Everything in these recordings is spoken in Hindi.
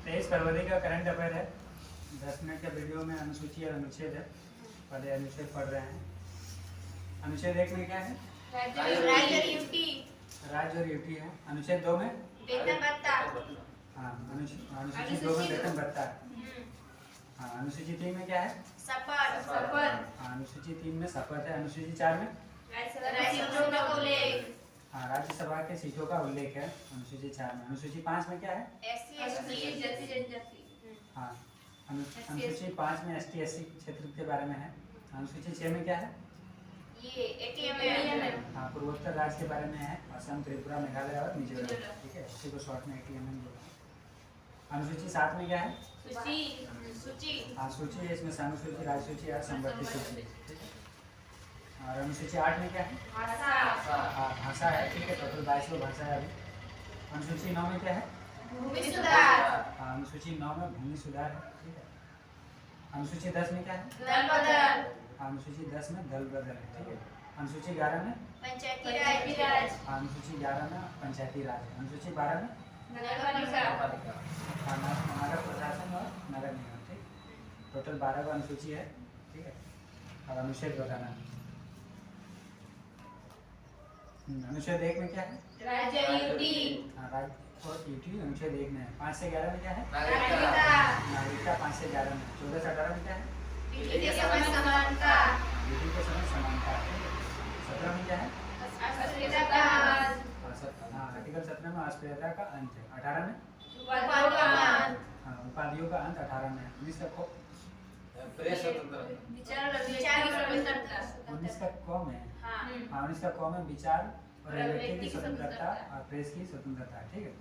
23 फरवरी का करंट अफेयर है। 10 मिनट के वीडियो में अनुसूची और अनुच्छेद है। पहले अनुच्छेद पढ़ रहे हैं। अनुच्छेद 1 में क्या है? राज्य और यूटी। राज्य और यूटी है। अनुच्छेद 2 में वेतन भत्ता। हाँ, अनुसूची 2 में वेतन भत्ता है। हाँ, अनुसूची 3 में क्या है? शपथ। हाँ, अनुसूची 3 में शपथ है। अनुसूची 4 में राज्यसभा का उल्लेख। हाँ, राज्यसभा के सीटों का उल्लेख है अनुसूची 4 में। अनुसूची 5 में क्या है? एससी एसटी जनजाति। हाँ, अनुसूची 5 में एसटी एससी क्षेत्र के बारे में है। अनुसूची 6 में क्या है? ये एटीएम है। हाँ, पूर्वोत्तर राज्य के बारे में है। असम, त्रिपुरा, मेघालय और मिजोरम। ठीक है, इसी को शॉर्ट में एटीएम बोला। अनुसूची 7 में क्या है? सूची। हाँ, सूची है। इसमें अनुसूची, राज्यसूची और संवर्धित सूची। ठीक है। और अनुसूची 8 में क्या है? भाषा। हाँ, भाषा है। ठीक है, टोटल 22 भाषा है अभी। अनुसूची 9 में क्या है? भूमि सुधार। हाँ, अनुसूची 9 में भूमि सुधार है। ठीक है। अनुसूची 10 में क्या है? दल बदल। अनुसूची 10 में दल बदल है। ठीक है। अनुसूची 11 में पंचायती राज। अनुसूची 11 में पंचायती राज है। अनुसूची 12 में नगरपालिका। नगर प्रशासन और नगर निगम। ठीक, टोटल 12 का अनुसूची है। ठीक है। और अनुच्छेद बताना। अनुच्छेद 1 में क्या है? राज्य यूटी। हाँ, राज्य और यूटी अनुच्छेद 1 में है। 5 से 11 में क्या है? नागरिकता 5 से 11 में। 14 से 18 में क्या है? विधि के समय समानता। विधि के समय समानता। 17 में क्या है? अस्पृश्यता का अंत। हाँ, आर्टिकल 17 में अस्पृश्यता का अंत है। 18 में उपाधियों का अंत। हाँ, उपाधियों का अंत 18 में है। 19 का को विचार की स्वतंत्रता। 19 का कॉम है। हाँ। हाँ, 19 का कॉम है विचार और अभिव्यक्ति की स्वतंत्रता और प्रेस की स्वतंत्रता। ठीक है।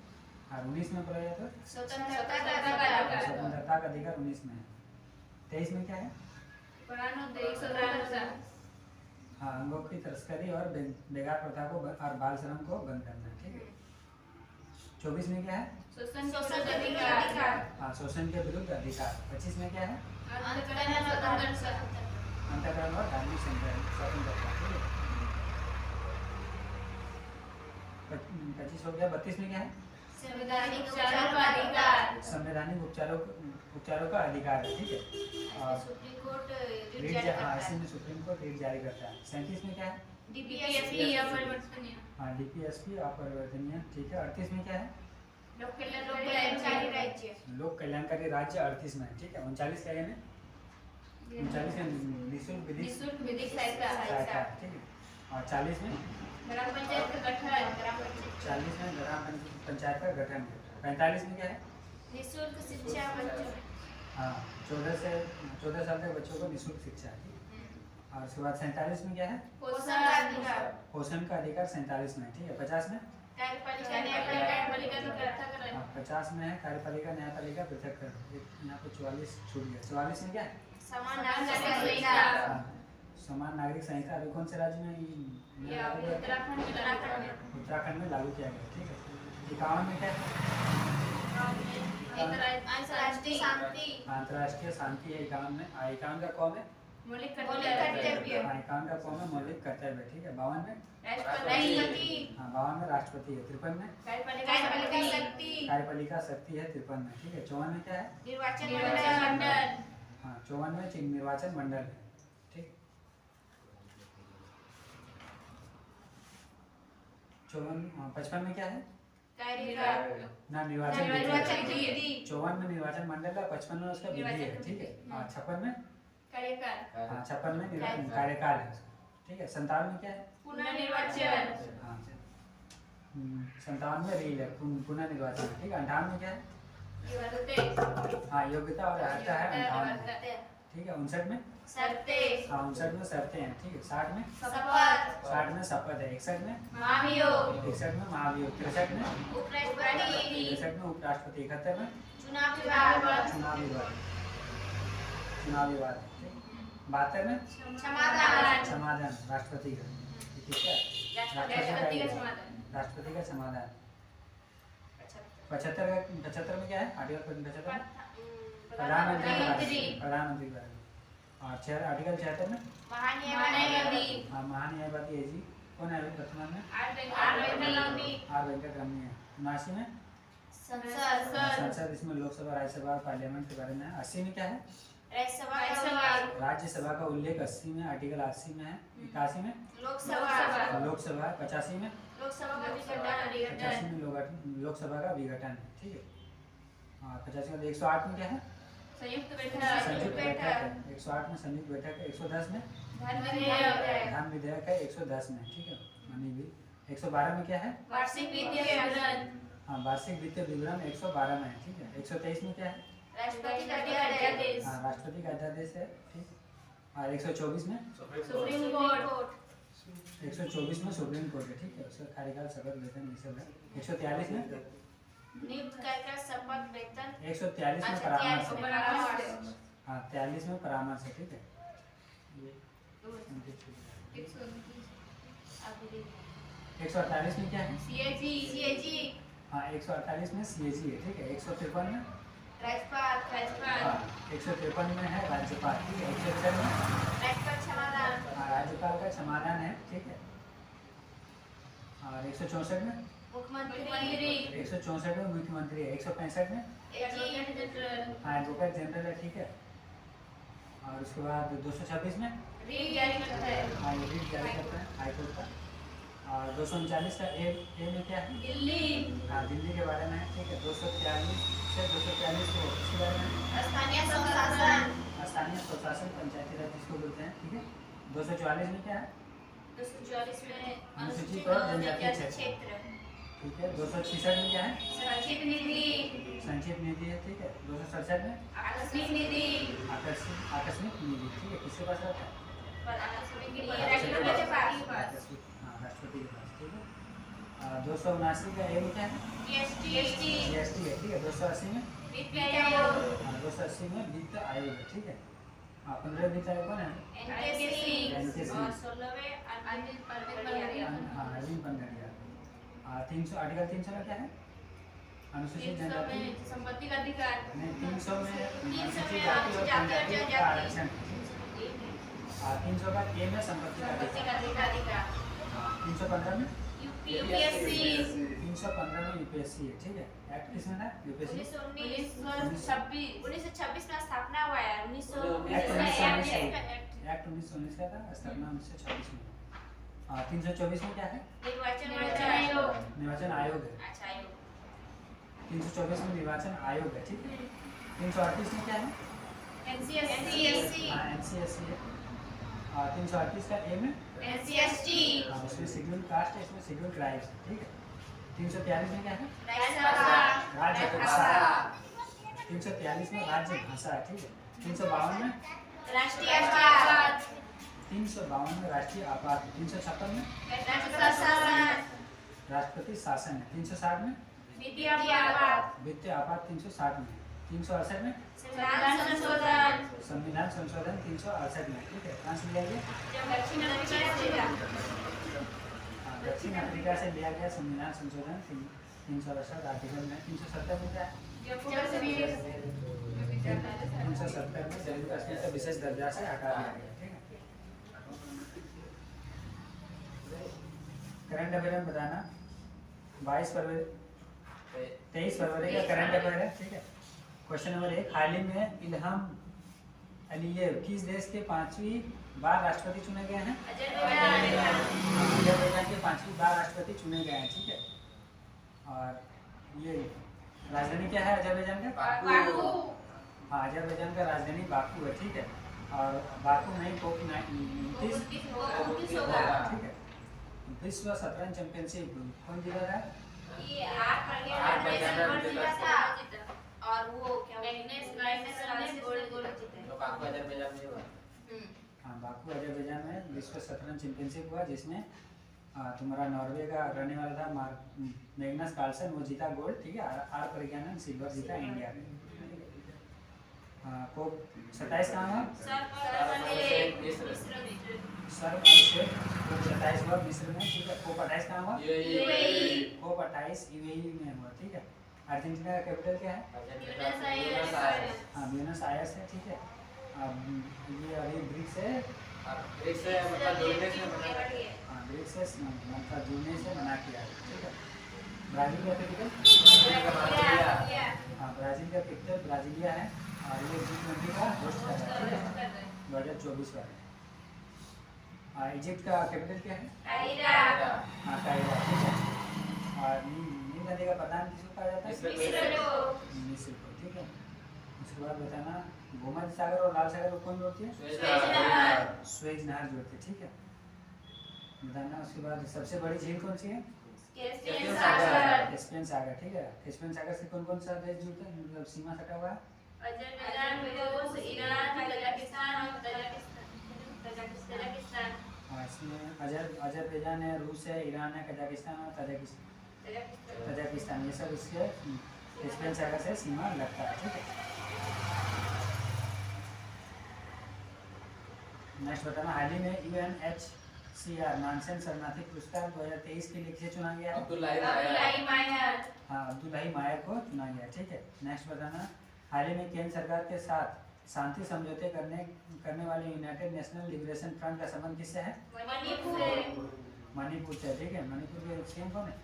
और 19 में बोला जाए तो स्वतंत्रता का अधिकार। स्वतंत्रता का अधिकार 19 में है। 23 में क्या है? हाँ, अंगों की तस्करी और बेगार प्रथा को और बाल श्रम को बंद करना। ठीक है। 24 में क्या है? शोषण के विरुद्ध अधिकार। हाँ, शोषण के विरुद्ध अधिकार। 25 में क्या है? अंतःकरण स्वतंत्रता। अंतःकरण और धार्मिक स्वतंत्रता। ठीक है। 25 हो गया। 32 में क्या है? संवैधानिक उपचारों का अधिकार। संवैधानिक उपचारों का अधिकार है। ठीक है। और सुप्रीम कोर्ट रीट इसी में सुप्रीम कोर्ट रीट जारी करता है। 37 में क्या है? डीपीएसपी अपरिवर्तनीय। हाँ, डीपीएसपी अपरिवर्तनीय। ठीक है। 38 में क्या है? लोक कल्याणकारी राज्य। लोक कल्याणकारी राज्य 38 में है। ठीक है। 39 क्या है? 39 में निःशुल्क विधिक सहायता। ठीक है। और 40 में ग्राम पंचायत का गठन। 40 में ग्राम पंचायत का गठन है। 45 में क्या है? निःशुल्क शिक्षा बच्चों। हाँ, 14 साल तक बच्चों को निःशुल्क शिक्षा है। और उसके बाद 47 में क्या है? पोषण का अधिकार। पोषण का अधिकार 47 में है। ठीक है। 50 में कार्यपालिका न्यायपालिका का पृथक्करण। 50 में है कार्यपालिका न्यायपालिका पृथक्करण। यहाँ पे 44 छूट गया। 44 में क्या है? समान नागरिक संहिता। समान नागरिक संहिता अभी कौन से राज्य में? उत्तराखंड में लागू किया गया। ठीक है। 51 में क्या है? अंतर्राष्ट्रीय शांति। अंतर्राष्ट्रीय शांति है 51 में। 51 का कौन है? मौलिक कर्तव्य। 51 का कौन है? मौलिक कर्तव्य। ठीक है। 52 में राष्ट्रपति। हाँ, 52 में राष्ट्रपति है। 53 में कार्यपालिका शक्ति। कार्यपालिका शक्ति है। 53 में। ठीक है। 54 में क्या है? निर्वाचन मंडल। हाँ, 54 में निर्वाचन मंडल है। ठीक। 55 में क्या है? ना, निर्वाचन विधि। 54 में निर्वाचन मंडल है। 55 में उसका विधि है। ठीक है। 56 में कार्यकाल। हाँ, 56 में कार्यकाल है। ठीक है। 57 में क्या है? पुनर्निर्वाचन। हाँ, 57 में रील है, पुनर्निर्वाचन है। ठीक है। 58 में क्या है? हाँ, योग्यता और अर्हता है 58 में। ठीक है। 59 में शर्तें। हाँ, 59 में शर्तें हैं। ठीक है। 60 में शपथ। 60 में शपथ है। 61 में महाभियोग। 61 में महाभियोग। 63 में उपराष्ट्रपति। 63 में उपराष्ट्रपति। 71 में चुनाव विवाद। चुनाव विवाद। 72 में समाधान। समाधान राष्ट्रपति का। ठीक है। राष्ट्रपति का समाधान। 75 में क्या है? आर्टिकल 75 में प्रधानमंत्री के बारे में। और आर्टिकल 76 में महान्यायवादी। हाँ, महान्यायवादी है जी। कौन है अभी वर्तमान में? Are Venkat Ramani. Are Venkat रमणी है। 79 में संसद इसमें लोकसभा, राज्यसभा, पार्लियामेंट के बारे में है। 80 में क्या है? राज्यसभा का उल्लेख 80 में, आर्टिकल 80 में है। 81 में लोकसभा, 85 में 85 में लोकसभा का विघटन है, ठीक है। हाँ 85 में 108 में क्या है? संयुक्त बैठक है। 108 में संयुक्त बैठक है। 110 में धन विधेयक है। 110 में, ठीक है। 112 में क्या है? वार्षिक वित्तीय विवरण। हाँ वार्षिक वित्तीय विवरण 112 में है, ठीक है। 123 में क्या है? राष्ट्रपति का अध्यादेश। हाँ राष्ट्रपति का अध्यादेश है, ठीक। और 124 में सुप्रीम कोर्ट। 124 में सुप्रीम कोर्ट है, ठीक है। उसका कार्यकाल, शपथ, वेतन ये सब है। 143 में नियुक्त कर शपथ, वेतन। 143 में परामर्श। हाँ 43 में परामर्श है, ठीक है। 148 में क्या है? सीएजी। हाँ 148 में सीएजी है, ठीक है। 153 में राज्यपाल। 153 में है राज्यपाल, ठीक है। 154 में राज्यपाल क्षमादान। हाँ राज्यपाल का क्षमादान है, ठीक है। और 164 में मुख्यमंत्री। 164 में मुख्यमंत्री है। 165 में हाँ एडवोकेट जनरल है, ठीक है। और उसके बाद 226 में रीट जारी करता है। हाँ ये रीट जारी करता है हाईकोर्ट का। और 239 का ए में क्या है? दिल्ली। हाँ दिल्ली के बारे में है, ठीक है। 243 से 240 को इसके बारे में स्थानीय स्वशासन। स्थानीय स्वशासन, पंचायती राज जिसको बोलते हैं, ठीक है। 244 में क्या है? 244 में अनुसूचित और जनजातीय क्षेत्र, ठीक है। 266 में क्या है? संचित निधि। संचित निधि है, ठीक है। 267 में आकस्मिक निधि। आकस्मिक निधि, ठीक है। किसके पास रहता है? राष्ट्रपति के पास। हाँ राष्ट्रपति के पास, ठीक है। 279 का ए में क्या है? जीएसटी है, ठीक है। 280 में वित्त आयोग। 280 में वित्त आयोग है, ठीक है। 15 वित्त आयोग कौन है? एनकेसी। और 16वें अनिल परवरिया। हाँ अरविंद पंडरिया। 300 आर्टिकल 300 में क्या है? अनुसूचित जनजाति संपत्ति का अधिकार। नहीं 300 में अनुसूचित जाति और जनजाति का जनजाति। आरक्षण। 300 का ए में संपत्ति का अधिकार। 315 में यूपीएससी। 315 में यूपीएससी है, ठीक है। एक्ट किसमें था? यूपीएससी 1926 में स्थापना हुआ है। 1919 एक्ट 1919 का था, स्थापना 1926 में। 324 में क्या है? निर्वाचन आयोग। निर्वाचन आयोग है। अच्छा आयोग। 324 में निर्वाचन आयोग है, ठीक है। 338 में क्या है? एनसीएससी। हाँ एनसीएससी है। 338 का ए में एनसीएसटी। उसमें शेड्यूल कास्ट है, इसमें शेड्यूल ट्राइब्स है, ठीक है। 343 में क्या है? राज्यसभा। 343 में राज्य भाषा है, ठीक है। 352 में राष्ट्रीय आपात। 352 में राष्ट्रीय आपात। 356 में राष्ट्रपति शासन है। 360 में वित्तीय आपात। वित्तीय आपात 360 में। 368 में संविधान संशोधन 368 में, ठीक है। कहाँ से लिया गया? दक्षिण अफ्रीका से लिया गया संविधान संशोधन 368 आर्टिकल में। 370 में क्या है? 370 में जम्मू कश्मीर का विशेष दर्जा से हटा दिया गया, ठीक है। करंट अफेयर बताना 23 फरवरी का करंट अफेयर है, ठीक है। क्वेश्चन नंबर 1, हाल ही में इल्हाम अलीयेव किस देश के 5वीं बार राष्ट्रपति चुने गए हैं? अजरबैजान के 5वीं बार राष्ट्रपति चुने गए हैं, ठीक है। और ये राजधानी क्या है अजरबैजान का? हाँ अजरबैजान का राजधानी बाकू है, ठीक है। और बाकू नहीं कोप 29 होगा, ठीक है। विश्व शतरंज चैंपियनशिप कौन जीता था? और वो क्या गोल्ड जीते। हाँ बाकू अजरबैजान में विश्व शतरंज चैंपियनशिप हुआ, जिसमें तुम्हारा नॉर्वे का रहने वाला था मैग्नस कार्लसन, वो जीता गोल्ड, ठीक है। आर प्रज्ञानंद सिल्वर जीता इंडिया में। कोप 27 कहाँ हुआ? कोप 27 हुआ मिस्र में, ठीक है। कोप 28 कहाँ हुआ? कोप 28 यूएई में हुआ, ठीक है। अर्जेंटीना का कैपिटल क्या है? हाँ ब्यूनस आयर्स है, ठीक है। ये अभी ब्रिक्स है, ब्रिक्स मतलब जुड़ने से हाँ ब्रिक्स से मतलब जुड़ने से मना किया है, ठीक है। ब्राजील का कैपिटल, ब्राजीलिया हाँ ब्राजील का कैपिटल ब्राजीलिया है। और ये G20 का होस्ट कर रहा है, ठीक है, 2024 वाला। इजिप्ट का कैपिटल क्या है? काहिरा हाँ काहिरा, ठीक है। और नील नदी का प्रधान किसको कहा जाता है? मिस्र को, ठीक है। उसके बाद बताना भूमध्य सागर और लाल सागर को कौन जोड़ती है? स्वेज नहर जोड़ती है, ठीक है। बताना उसके बाद सबसे बड़ी झील कौन सी है? कैस्पियन सागर, ठीक है। कैस्पियन सागर से कौन कौन सा देश जुड़ते हैं, मतलब सीमा सटा हुआ है? रूस, ईरान, कजाकिस्तान और तजाकिस्तान। हाँ इसमें अजरबैजान है, रूस है, ईरान है, कजाकिस्तान और तजाकिस्तान, ये सब इसके कैस्पियन सागर से सीमा लगता है, ठीक है। नेक्स्ट बताना हाल ही में UNHCR मानसन शरणार्थी पुरस्कार 2023 के लिए किसे चुना गया है? अब्दुल्लाही माहिर। हाँ अब्दुल्लाही मायर को चुना गया, ठीक है। नेक्स्ट बताना हाल ही में केंद्र सरकार के साथ शांति समझौते करने वाले यूनाइटेड नेशनल लिबरेशन फ्रंट का संबंध किससे है? मणिपुर से, ठीक है। मणिपुर के सीएम कौन है?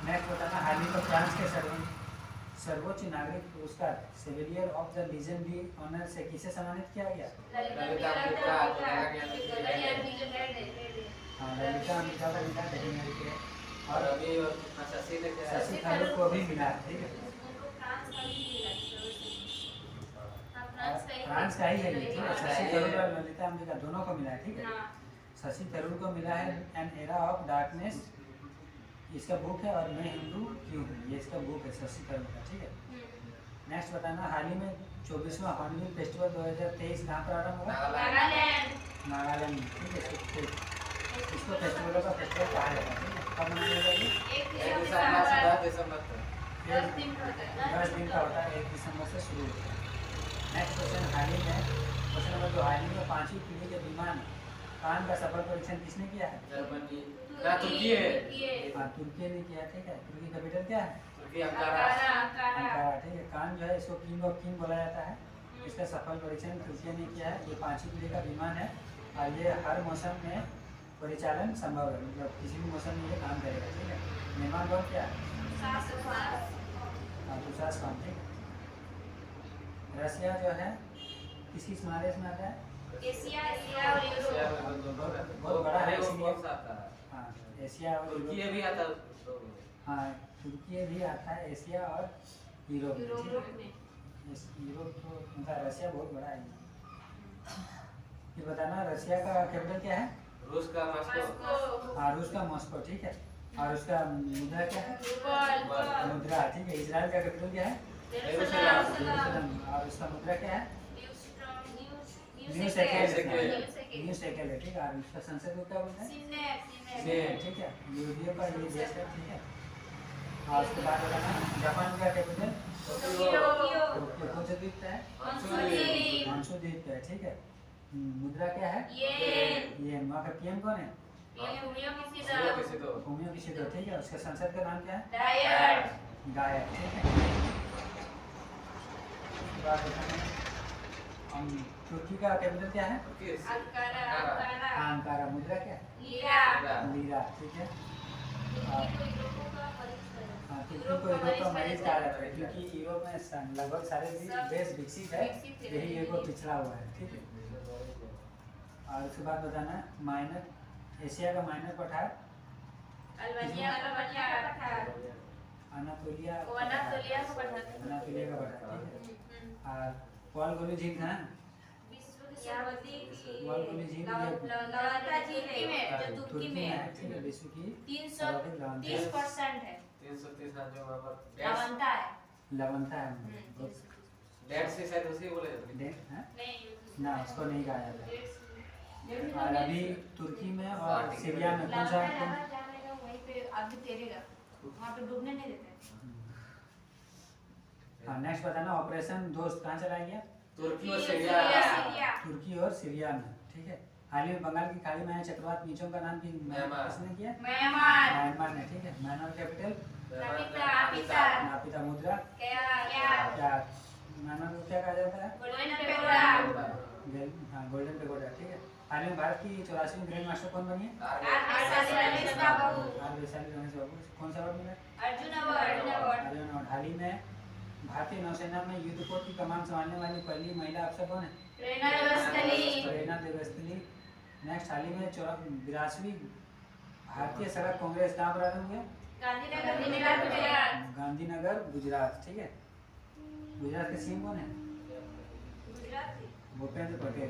नेक्स्ट बताना हाल ही में फ्रांस के सर्वोच्च नागरिक पुरस्कार सेविलियर ऑफ द लीजेंडरी ऑनर से किसे सम्मानित किया गया? हाँ ललिता अम्बिका और अभी शशि थरूर को भी मिला, ठीक है। फ्रांस का ही है ये, ठीक है। शशि थरूर और ललिता अम्बिका दोनों को मिला है, ठीक है। शशि थरूर को मिला है एन एरा ऑफ डार्कनेस, इसका बुक है, और मैं हिंदू क्यों हूँ, ये इसका बुक है शशि थरूर का, ठीक है। नेक्स्ट बताना हाल ही में 24वां हॉर्नबिल फेस्टिवल 2023 कहाँ पर आरंभ हुआ? नागालैंड, ठीक है। इसको फेस्टिवलों का फेस्टिवल कहा जाता है, ठीक है। कब मनाया जाता है? 10 दिन का होता है, 1 दिसंबर से शुरू होता है। नेक्स्ट क्वेश्चन हाल ही में क्वेश्चन नंबर 2, हाल ही में 5वीं पीढ़ी के विमान कान का सफल परीक्षण किसने किया है? तुर्की हाँ तुर्की ने किया, ठीक है। तुर्की कैपिटल क्या है? अंकारा। अंकारा, ठीक है। कान जो है इसको किंग ऑफ किंग बोला जाता है। इसका सफल परीक्षण तुर्की ने किया है। ये 5वीं पीढ़ी का विमान है और ये हर मौसम में परिचालन संभव है, मतलब किसी भी मौसम में ये काम करेगा, ठीक है। निर्माण कौन क्या है? दूसरा काम, ठीक है। रसिया जो है किस महादेश में आता है? एशिया और यूरोप। बहुत बड़ा है, इसलिए हाँ एशिया और तुर्की भी आता है। हाँ तुर्की भी आता है, एशिया और यूरोप में। यूरोप तो उनका रसिया बहुत बड़ा है। फिर बताना रसिया का कैपिटल क्या है? रूस का मॉस्को। हाँ रूस का मॉस्को, ठीक है। और उसका मुद्रा क्या है? मुद्रा, ठीक है। इजराइल का कैपिटल क्या है? यरूशलेम। और उसका मुद्रा क्या है? न्यू शेकेल है, ठीक है। और उसका संसद को क्या बोलते हैं? ठीक है। यूरोपियो का ये देश है, ठीक है। और उसके बाद बताना जापान का कैपिटल टोक्यो। कौन सा द्वीप है? मानसू द्वीप है, ठीक है। मुद्रा क्या है? ये वहाँ का पीएम कौन है? फुमियो किशिडो, ठीक है। उसका संसद का नाम क्या है? डायट, ठीक है। उसके बाद बताना तुर्की का कैपिटल क्या है? अंकारा। मुद्रा क्या है? लीरा, ठीक है। तुर्की को यूरोप का मरीज कहा जाता है क्योंकि यूरोप में लगभग सारे देश विकसित है, यही यूरोप पिछड़ा हुआ है, ठीक है। और उसके बाद बताना माइनर एशिया का माइनर पठार अनातोलिया का पठार, ठीक है। और पॉल गोली झील कहाँ है? पॉल गोली झील तुर्की में है, ठीक है। विश्व की 330% है। 330 राज्यों में लवणता है। डेढ़ से शायद उसी बोले जाते हैं ना, उसको नहीं कहा जाता। और अभी तुर्की में और सीरिया में कौन सा वहीं पे आगे तैरेगा, वहाँ पे डूबने नहीं देते। हाँ नेक्स्ट बताना ऑपरेशन दोस्त कहाँ चलाया गया? तुर्की और सीरिया। तुर्की और सीरिया में, ठीक है। हाल ही में बंगाल की खाड़ी में आए चक्रवात मीचों का नाम किसने किया? म्यांमार ने, ठीक है। Myanmar capital Naypyidaw. मुद्रा क्या? म्यांमार को क्या कहा जाता है? Golden pagoda. हाँ गोल्डन पेगोडा, ठीक है। हाल ही में भारत की 84वीं ग्रैंड मास्टर कौन बनी है? रमेश बाबू आर वैशाली रमेश बाबू। कौन सा अवार्ड मिला? Arjun award Arjun award. हाल ही में भारतीय नौसेना में युद्धपोत की कमान संभालने वाली पहली महिला अफसर कौन है? प्रेरणा अवस्थी प्रेरणा देवस्थली। नेक्स्ट, हाल ही में 82वीं भारतीय सड़क कांग्रेस कहाँ पर आरंभ हुई है? गांधीनगर गुजरात गांधीनगर गुजरात। ठीक है, गुजरात के सीएम कौन है? Gujarat Bhupendra Patel.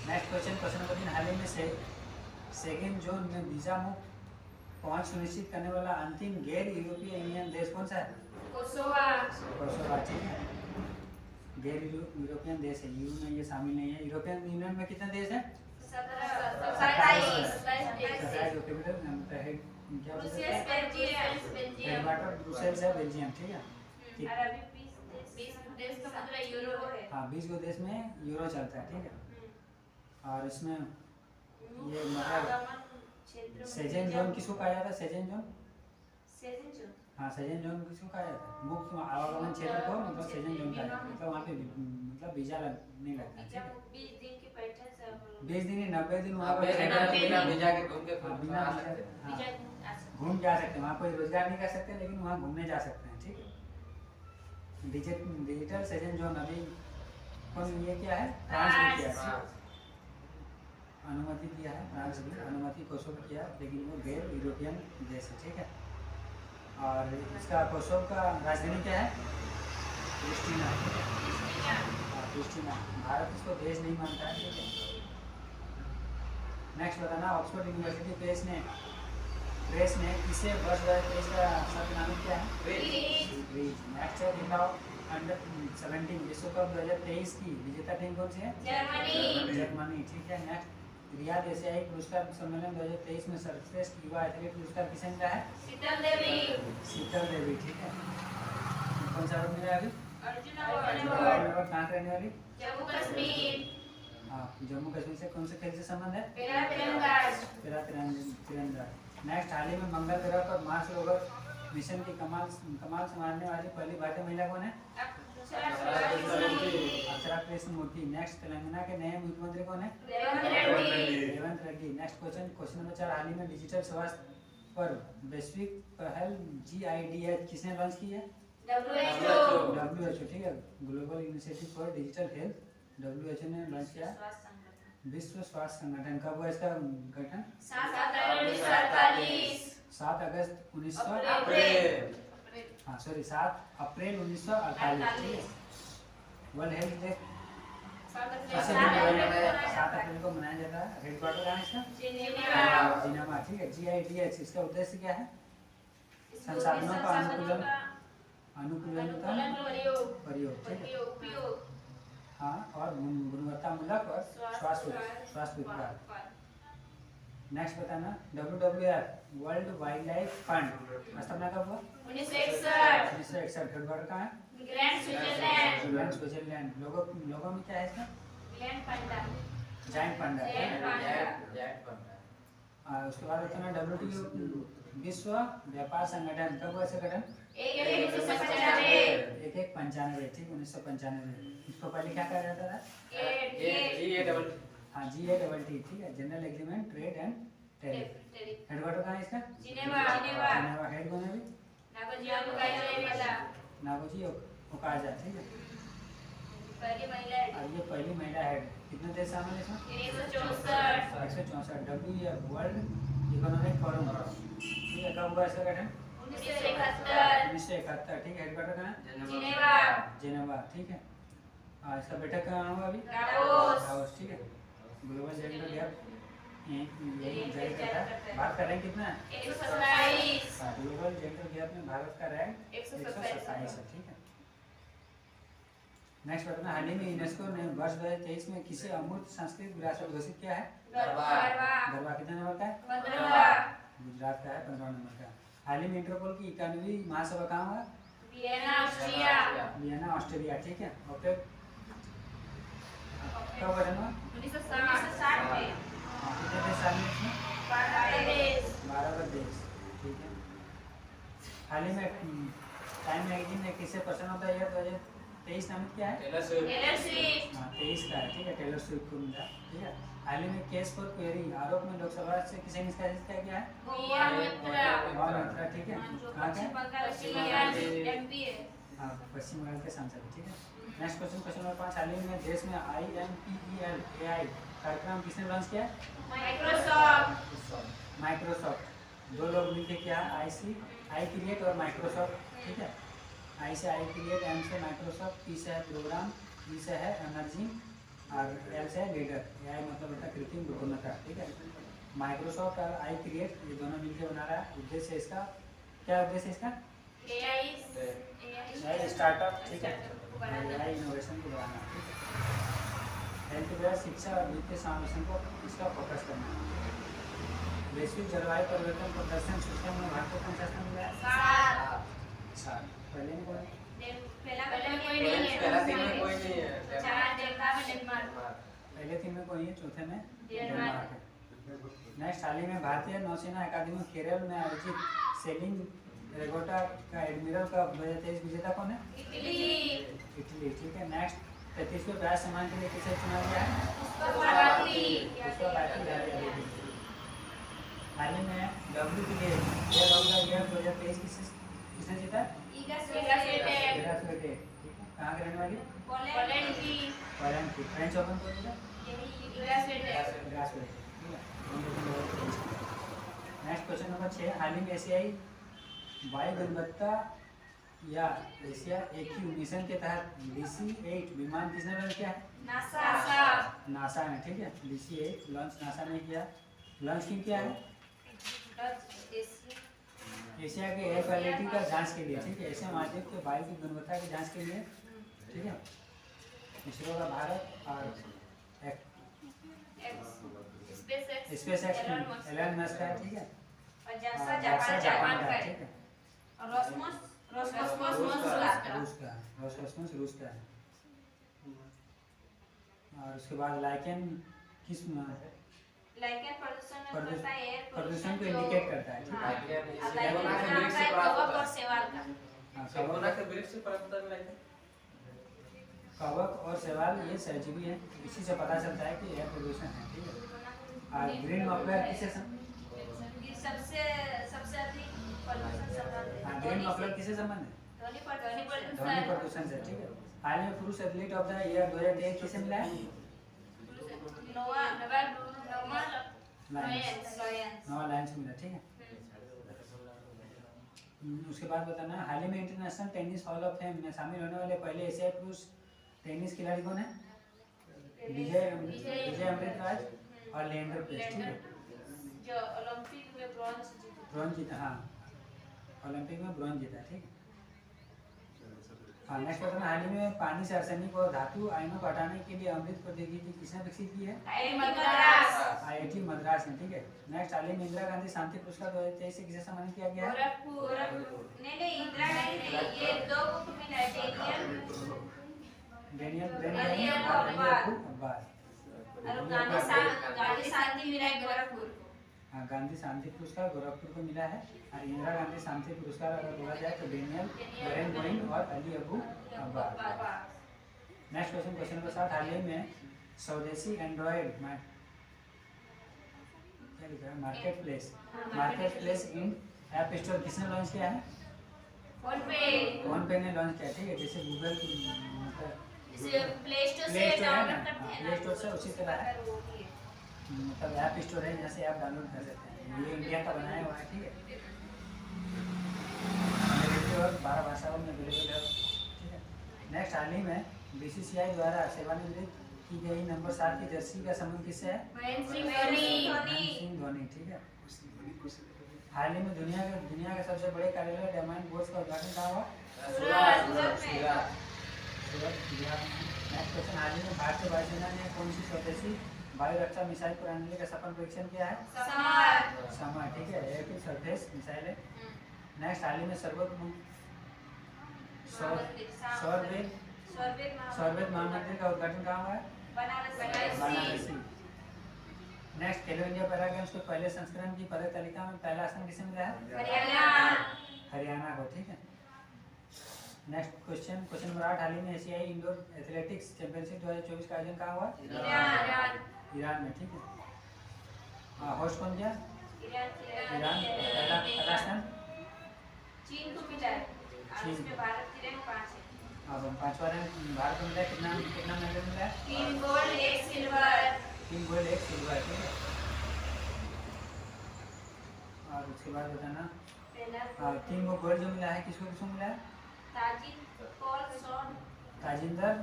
Next question number 3, हाल ही में सेकेंड जोन में वीजा मुक्त पहुंच सुनिश्चित करने वाला अंतिम गैर यूरोपीय यूनियन देश कौन सा है? Kosovo Kosovo. ठीक है, गैर यूरोपियन देश है, यूरो में ये शामिल नहीं है। यूरोपियन यूनियन में कितने देश हैं? 27 क्या हेडक्वार्टर ब्रुसेल्स है, बेल्जियम। ठीक है, हाँ 20 गो देश में यूरो चलता है। ठीक है, और इसमें ये मतलब सेजेन जोन किसको कहा जाता है? सेजेन जोन, हाँ सेजेन जोन किसको कहा जाता है? मुक्त आवागमन क्षेत्र को मतलब सेजेन जोन कहा जाता है। मतलब वहाँ पे मतलब वीजा नहीं लगता है। ठीक है, 20 दिन की बैठक से 20 दिन 90 दिन वहाँ आप बिना वीजा के घूम के हाँ, बिना आ वीजा सकते हैं। के, हाँ, घूम जा सकते हैं। वहाँ कोई रोजगार नहीं कर सकते, लेकिन वहाँ घूमने जा सकते हैं। ठीक है, डिजिटल सेजन जोन अभी कौन ये क्या है? फ्रांस ने किया है, अनुमति दिया है। फ्रांस भी अनुमति कोसोवो किया, लेकिन वो गैर यूरोपियन देश है। ठीक है, और इसका कोसोवो का राजधानी क्या है? प्रिस्टिना। प्रिस्टिना। भारत इसको देश नहीं मानता है। ठीक है, नेक्स्ट बताना, ऑक्सफोर्ड यूनिवर्सिटी प्रेस ने इसे वर्ष 2023 का शब्द नामित किया है? नेक्स्ट है, दिखाओ अंडर 17 विश्व कप 2023 की विजेता टीम कौन सी है? जर्मनी। ठीक है, नेक्स्ट, रियाद एशियाई पुरस्कार सम्मेलन 2023 में सर्वश्रेष्ठ युवा एथलीट पुरस्कार किसे मिला है? शीतल देवी। ठीक है, कौन सा अवार्ड मिला अभी? अर्जुन कहाँ से रहने वाली? जम्मू कश्मीर हाँ, जम्मू कश्मीर से। कौन से खेल से संबंध है? पेरा तीरंदाज। नेक्स्ट, हाल ही में मंगल ग्रह पर मार्स रोवर मिशन की कमाल संभालने वाली पहली भारतीय महिला कौन है? अक्षरा कृष्णमूर्ति। नेक्स्ट, तेलंगाना के नए मुख्यमंत्री कौन है? Revanth Reddy. Next question number 4, हाल ही में डिजिटल स्वास्थ्य पर वैश्विक पहल GIDH किसने लॉन्च की है? WHO। ठीक है, global initiative for digital health, WHO ने लॉन्च किया। विश्व स्वास्थ्य संगठन। कब हुआ इसका गठन? 7 अगस्त 1900 हाँ सॉरी 7 अप्रैल 1948। ठीक है, वर्ल्ड हेल्थ डे 7 अप्रैल को मनाया जाता है। हेडक्वार्टर कहाँ है इसका? जिनेवा। ठीक है, GIDH इसका उद्देश्य क्या है? संसाधनों का अनुकूलन का प्रयोग। ठीक है, हाँ, और गुणवत्तामूलक और स्वास्थ्य उपचार। नेक्स्ट बताना, WWF world wild life fund स्थापना कब हुआ? 1961। हेडक्वार्टर कहाँ है? स्विट्जरलैंड। लोगों में क्या है इसका? जायंट पांडा। उसके बाद बताना, WTO विश्व व्यापार संगठन कब हुआ? गठन 1995। ठीक, 1995। इसको पहले क्या कहा जाता था? हाँ GATT। ठीक है, general agreement trade and tariff. Headquarter कहाँ है इसका? जिनेवा। हेड कौन है अभी? नागोजी ओकाजा। ठीक है, और ये पहली महिला हेड। कितने देश शामिल है इसमें? 164। WEF world economic forum. ठीक है, कब हुआ इसका गठन? 1971। ठीक है, हेडक्वार्टर कहाँ है? जिनेवा। ठीक है, इसका बैठक कहाँ हुआ अभी? दावोस। ठीक है, ग्लोबल जेंडर गैप जारी करता है। भारत का रैंक कितना है? 127। ग्लोबल जेंडर गैप में भारत का रैंक 127 है। ठीक है, नेक्स्ट बताना, हाल ही में यूनेस्को ने वर्ष 2023 में किसे अमूर्त सांस्कृतिक विरासत घोषित किया है? गरबा। कितने नंबर का है? 15। गुजरात का है, 15 नंबर का। हाल ही में इंटरपोल की 91वीं महासभा कहाँ हुआ? Vienna Austria. ठीक है, ओके, कब गठन हुआ? 1960 में। कितने देश शामिल हैं इसमें? 12 देश। ठीक है, हाल ही में टाइम मैगजीन ने किसे पर्सन ऑफ द ईयर 2023 नामित किया है? Taylor Swift. हाँ 23 का है। ठीक है, टेलर स्विफ्ट को मिला। ठीक है, हाल ही में केस फॉर क्वेरी आरोप में लोकसभा से किसे निष्कासित किया गया है? ठीक है। हाँ, पश्चिम बंगाल के सांसद। ठीक है। नेक्स्ट क्वेश्चन नंबर 5, हाल ही में देश में IMPEL AI कार्यक्रम किसने लॉन्च किया? माइक्रोसॉफ्ट। दो लोग मिलकर किया, आई क्रिएट और माइक्रोसॉफ्ट। ठीक है। आई से आई क्रिएट, एम से माइक्रोसॉफ्ट, पी से है प्रोग्राम, ई से है एमर्जिंग और एल से है लीडर। AI मतलब होता है कृत्रिम बुद्धिमत्ता। ठीक है। माइक्रोसॉफ्ट और आई क्रिएट ये दोनों मिलकर बना रहा है। उद्देश्य इसका क्या? उद्देश्य इसका AI स्टार्टअप। ठीक है। AI इनोवेशन को बढ़ाना। ठीक है। हेल्थ केयर, शिक्षा और वित्तीय समावेशन को इसका फोकस करना। वैश्विक जलवायु परिवर्तन प्रदर्शन सूचना में भारत को कौन सा स्थान मिला है? 7। पहले नहीं बोला? पहला 3 में कोई नहीं है। पहले 3 में कोई है, चौथे में डेनमार्क है। नेक्स्ट, हाल ही में भारतीय नौसेना अकादमी केरल में आयोजित सेलिंग रेगोटा का एडमिरल का 2023 विजेता कौन है? इटली। ठीक है। नेक्स्ट, 33वें ब्याज सम्मान के लिए किसे चुना गया है? हाल ही में WTA 2023 किसने जीता? कहाँ के रहने वाली? पोलैंड की। फ्रेंच ओपन को जीता? नेक्स्ट क्वेश्चन नंबर 6, हाल ही में एशियाई वायु गुणवत्ता या एशिया AQ मिशन के तहत DC-8 विमान किसने लॉन्च किया है? नासा ने। ठीक है। DC-8 लॉन्च नासा ने किया। लॉन्च क्यों किया है? एशिया के एयर क्वालिटी का जांच के लिए। ठीक है। एशिया महाद्वीप के वायु की गुणवत्ता की जांच के लिए। ठीक है। इसरो का भारत और स्पेस एक्स एलन मस्क है। ठीक है। जापान का। ठीक है। रूस का है। और उसके बाद लाइकेन किस प्रदूषण को इंडिकेट करता है। ठीक है। कवक और शैवाल ये सहजीवी है, इसी से पता चलता है कि यह प्रदूषण है। ठीक है। और ग्रीन मफलर किसे ग्रीन मफलर किसे संबंध है? ध्वनि प्रदूषण से। ठीक है। हाल में पुरुष एथलीट ऑफ द ईयर 2023 किसे मिला है? नोआ लायंस मिला। ठीक है। उसके बाद बताना, हाल ही में international tennis hall of fame में शामिल होने वाले पहले एशियाई पुरुष टेनिस खिलाड़ी कौन है? विजय अमृतराज और लिएंडर पेस। ठीक है। जो ओलंपिक में ब्रॉन्ज जीता। हाँ, ओलंपिक में ब्रॉन्ज जीता। ठीक है। हाँ, नेक्स्ट क्वेश्चन, हाल ही में पानी से आर्सेनिक और धातु आयनों को हटाने के लिए अमृत प्रौद्योगिकी किसने विकसित की है? IIT मद्रास ने। ठीक है। नेक्स्ट, हाल ही में इंदिरा गांधी शांति पुरस्कार 2023 से किसे सम्मानित किया गया है? डेनियल अब्बास। हाँ, गांधी शांति पुरस्कार गोरखपुर को मिला है। और इंदिरा गांधी शांति पुरस्कार अगर बोला जाए तो डेनियल बेरेन और Ali Abu Abbas. Next question number 7, हाल ही में स्वदेशी Android market place in app store किसने लॉन्च किया है? फोन पे ने लॉन्च किया। ठीक है। जैसे गूगल प्ले स्टोर से उसी तरह है, मतलब ऐप स्टोर है जहाँ से आप डाउनलोड कर सकते हैं। ये इंडिया का बनाया हुआ है। ठीक है। और 12 भाषाओं में अवेलेबल है। ठीक है। नेक्स्ट, हाल ही में BCCI द्वारा सेवानिवृत्त की गई नंबर 7 की जर्सी का संबंध किससे है? महेंद्र सिंह धोनी। ठीक है। हाल ही में दुनिया के सबसे बड़े कार्यालय डायमंड बोर्ड का उद्घाटन कहाँ हुआ? नेक्स्ट क्वेश्चन, हाल ही में भारतीय वायुसेना ने कौन सी स्वदेशी वायु रक्षा मिसाइल प्रणाली का सफल परीक्षण किया है? समर। ठीक है। एयर टू सरफेस मिसाइल है। नेक्स्ट, हाल ही में सौरवेद महामंदिर का उद्घाटन कहाँ हुआ है? बनारसी। नेक्स्ट, खेलो इंडिया पैरा गेम्स के पहले संस्करण की पदक तालिका में पहला स्थान किसे मिला है? हरियाणा को। ठीक है। नेक्स्ट क्वेश्चन नंबर 8, हाल ही में एशियाई इंडोर एथलेटिक्स चैंपियनशिप 2024 का आयोजन कहाँ हुआ? ईरान में, ठीक है। होस्ट कौन किया? ईरान। पहला स्थान चीन को मिला है और उसमें भारत की रैंक 5 है। अब 5वां रैंक भारत को मिला है। कितना कितना मेडल मिला है? 3 गोल्ड 1 सिल्वर। 3 गोल्ड 1 सिल्वर, ठीक है। और उसके बाद बताना पहला 3 गो गोल्ड जो मिला है किसको किसको मिला है? Tajinder Paul shot Tajinder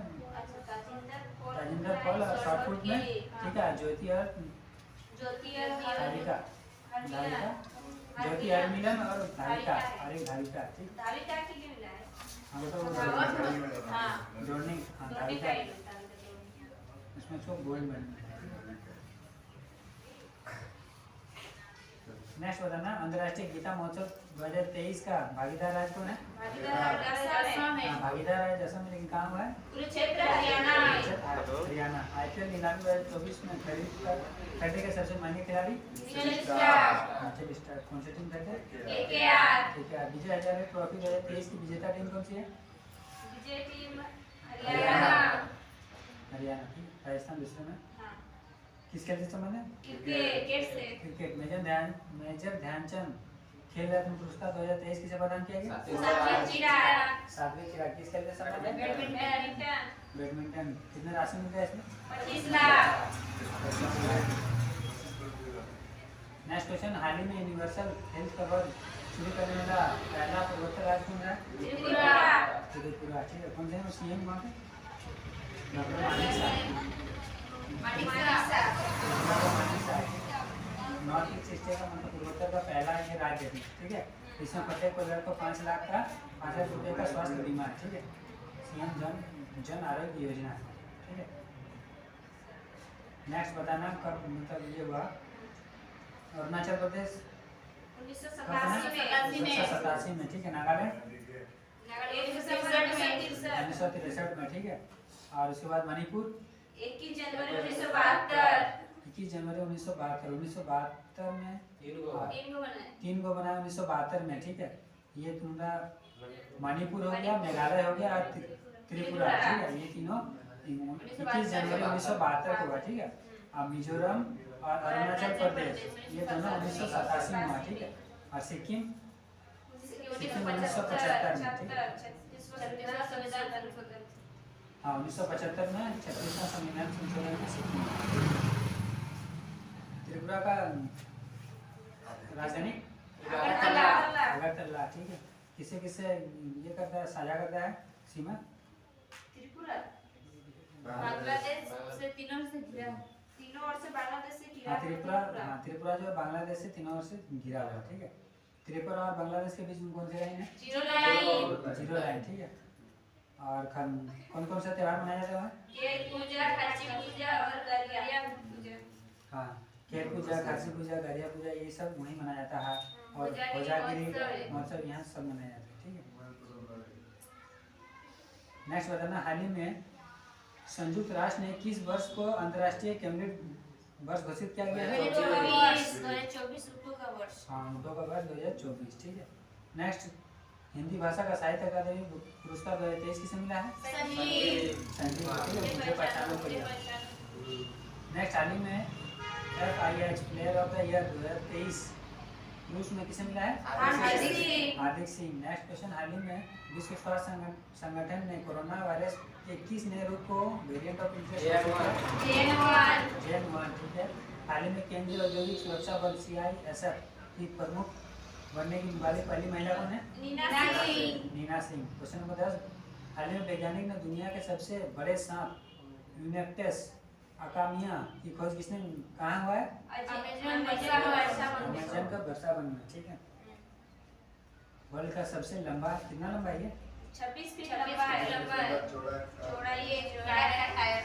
Paul और शॉर्ट पुट में, ठीक है। ज्योति और धारिका, ज्योति हरमिलन और धारिका, अरे धारिका, ठीक। धारिका के लिए मिला है। हाँ तो हाँ जोड़ने, हाँ धारिका, धारिका इसमें उसको गोल्ड मेडल। नेक्स्ट बताना अंतर्राष्ट्रीय गीता महोत्सव 2023 का भागीदार राज्य कौन है? भागीदार राज्य असम में, लेकिन कहाँ हुआ है? कुरुक्षेत्र हरियाणा। हरियाणा। IPL नीलामी 2024 में खरीदे के सबसे महंगे खिलाड़ी मिचेल स्टार्क। कौन सी टीम खरीदे? KKR। ठीक है। विजय हजारे ट्रॉफी 2023 की विजेता टीम कौन सी है? विजय टीम हरियाणा। हरियाणा, ठीक। राजस्थान दूसरे में। हाँ किस खेल से संबंध है? क्रिकेट से। क्रिकेट। मेजर ध्यानचंद खेल रत्न पुरस्कार 2023 किसे प्रदान किया गया? सातवीं चिराग। किस खेल से संबंध है? बैडमिंटन। कितने राशि मिल गया इसमें? 25 लाख। नेक्स्ट क्वेश्चन, हाल ही में यूनिवर्सल हेल्थ कवर शुरू करने वाला पहला पूर्वोत्तर राज्य कौन है? त्रिपुरा, ठीक है। कौन से CM वहाँ पे? डॉक्टर मानिक साहब। नॉर्थ ईस्ट एशिया का मतलब पूर्वोत्तर का पहला ये राज्य है, ठीक है। इसमें प्रत्येक परिवार को 5 लाख का 5 लाख रुपये का स्वास्थ्य बीमा है, ठीक है। CM जन आरोग्य योजना है, ठीक है। नेक्स्ट बताना कब मतलब ये हुआ? अरुणाचल प्रदेश 1987 में, ठीक है। नागालैंड 1963 में, ठीक है। और उसके बाद मणिपुर 21 जनवरी 1972। 21 जनवरी 1972। 1972 में 3 गो बनाया 1972 में, ठीक है। ये तुम्हारा मणिपुर हो गया, मेघालय हो गया और त्रिपुरा, ठीक है। ये तीनों 21 जनवरी 1972 को हुआ, ठीक है। अब मिजोरम और अरुणाचल प्रदेश ये दोनों 1987 में हुआ, ठीक है। और सिक्किम 1975 में, ठीक है। हाँ 1975 में 36वां संविधान संशोधन में सिक्किम। त्रिपुरा का राजधानी अगरतला, ठीक है। किसे किसे ये करता है, साझा करता है सीमा? त्रिपुरा बांग्लादेश से तीनों से घिरा, तीनों ओर से बांग्लादेश से घिरा। त्रिपुरा जो बांग्लादेश से तीनों ओर से घिरा हुआ, ठीक है। त्रिपुरा और बांग्लादेश के बीच में कौन सी लाइन है? जीरो लाइन, ठीक है। और कौन कौन सा त्योहार मनाया जाता है? केर पूजा, खाची पूजा और गरिया पूजा। हाँ, केर पूजा, खाची पूजा, गरिया पूजा ये सब वहीं मनाया जाता है। और कोजागिरी महोत्सव यहाँ सब मनाया जाता है, ठीक है। नेक्स्ट बताना, हाल ही में संयुक्त राष्ट्र ने किस वर्ष को अंतर्राष्ट्रीय कैबिनेट वर्ष घोषित किया गया है? 2024 ऊँटों का वर्ष। हाँ, ऊँटों का वर्ष 2024, ठीक है। नेक्स्ट, हिंदी भाषा का साहित्य अकादमी पुरस्कार 2023 किसे मिला है? मुझे पहचानना पड़ेगा। नेक्स्ट, हाल ही में FIH player of the year 2023 रूस में किसे मिला है? हार्दिक सिंह। नेक्स्ट क्वेश्चन, हाल ही में विश्व स्वास्थ्य संगठन ने कोरोना वायरस के किस नए रूप को वेरिएंट ऑफ इंटरेस्ट JN1, ठीक है। हाल ही में केंद्रीय औद्योगिक सुरक्षा बल CISF की प्रमुख बनने की वाली पहली महिला कौन है? नीना सिंह। क्वेश्चन नंबर 10, हाल ही में वैज्ञानिक ने दुनिया के सबसे बड़े सांप यूनेक्टेस अकामिया की खोज किसने कहाँ हुआ है? अमेज़न का वर्षा वन में, ठीक है। वर्ल्ड का सबसे लंबा, कितना लंबा है ये? 26 फीट लंबा है। चौड़ा ये टायर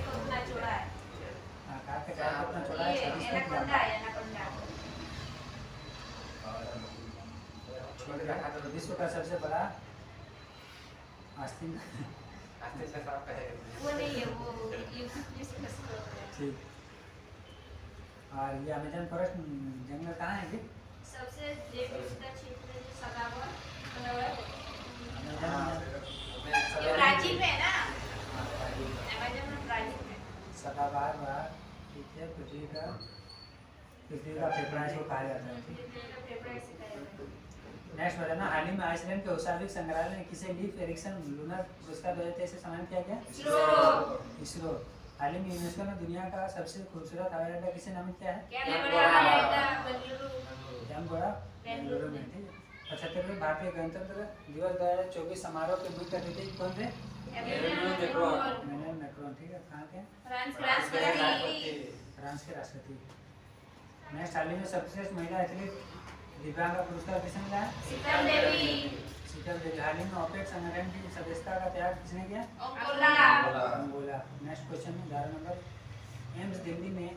को उतना चौड़ा है। हाँ, कार का टायर कितना चौड़ा है? 26 फीट लंबा। विश्व का सबसे बड़ा आस्तीन वो नहीं है, वो यूकेलिप्टस है। ठीक। और ये अमेज़न फॉरेस्ट जंगल कहाँ है? सबसे विस्तृत क्षेत्र जो सदाबहार ये ब्राजील में है ना? अमेज़न ब्राजील में। नेक्स्ट बताना, हाल ही में आइसलैंड के औद्योगिक संग्रहालय ने किसे लीफ एरिक्सन लूनर पुरस्कार 2023 से सम्मानित किया गया? इसरो। हाल ही में यूनेस्को ने दुनिया का सबसे खूबसूरत हवाई अड्डा किसे नामित किया है? कैम्बोरा बेंगलुरु में। ठीक है। 75वें भारतीय गणतंत्र दिवस 2024 समारोह के मुख्य अतिथि कौन थे? Emmanuel Macron. ठीक है। कहाँ के? फ्रांस के राष्ट्रपति। नेक्स्ट, हाल ही में सर्वश्रेष्ठ महिला एथलीट दिव्यांग पुरस्कार किसने मिला है? शीतल देवी। शीतल देवी। हाल ही में ओपेक संगठन की सदस्यता का त्याग किसने किया? Angola. Next question 11 number, AIIMS Delhi में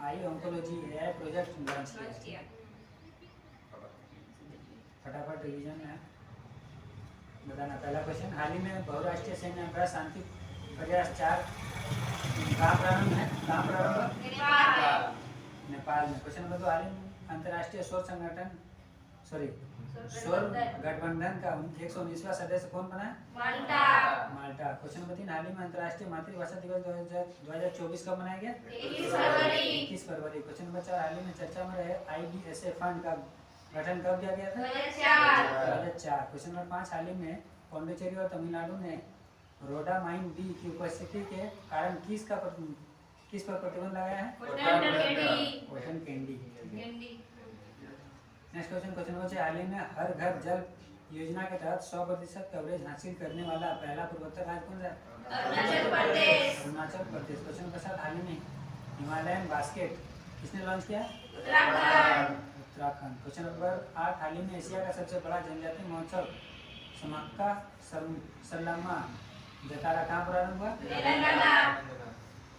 eye oncology AI project launch किया। फटाफट रिवीजन है बताना। पहला क्वेश्चन, हाल ही में बहुराष्ट्रीय सैन्य अभ्यास शांति प्रयास 4 कहाँ प्रारंभ है? नेपाल में। क्वेश्चन नंबर 2, हाल ही में अंतर्राष्ट्रीय सौर गठबंधन का 119वां सदस्य कौन बना है? माल्टा। क्वेश्चन नंबर 3, हाल ही में अंतर्राष्ट्रीय मातृभाषा दिवस 2024 कब मनाया गया? 21 फरवरी। क्वेश्चन नंबर 4, हाल ही में चर्चा में रहे IDSA फंड का गठन कब किया गया था? 2004। क्वेश्चन नंबर 5, हाल ही में पौंडीचेरी और तमिलनाडु ने रोडामाइन डी की उपस्थिति के कारण किस पर प्रतिबंध लगाया है? Cotton candy. Next question number 6, हाल ही में हर घर जल योजना के तहत 100% कवरेज हासिल करने वाला पहला पूर्वोत्तर राज्य कौन सा है? अरुणाचल प्रदेश। क्वेश्चन नंबर 7, हाल ही में हिमालयन बास्केट किसने लॉन्च किया? उत्तराखंड। क्वेश्चन नंबर 8, हाल ही में एशिया का सबसे बड़ा जनजातीय महोत्सव समक्का सरलम्मा जतारा कहाँ प्रारंभ हुआ?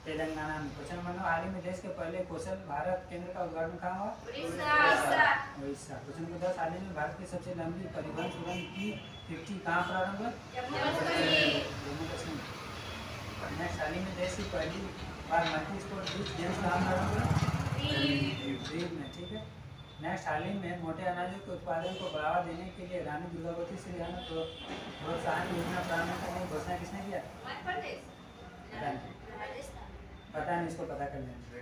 तेलंगाना में। क्वेश्चन नंबर 9, हाल ही में देश के पहले कौशल भारत केंद्र का उद्घाटन कहाँ हुआ? उड़ीसा। क्वेश्चन नंबर 10, हाल ही में भारत की सबसे लंबी परिवहन सुरंग P50 कहाँ प्रारंभ हुआ? जम्मू कश्मीर। नेक्स्ट, हाल ही में देश की पहली बार मल्टी स्पोर्ट बीच गेम्स कहाँ प्रारंभ हुआ? दीव में। ठीक है। नेक्स्ट, हाल ही में मोटे अनाजों के उत्पादन को बढ़ावा देने के लिए रानी दुर्गावती श्री अन्न प्रोत्साहन योजना प्रारंभ करने की घोषणा किसने किया? पता नहीं, इसको पता कर लेंगे।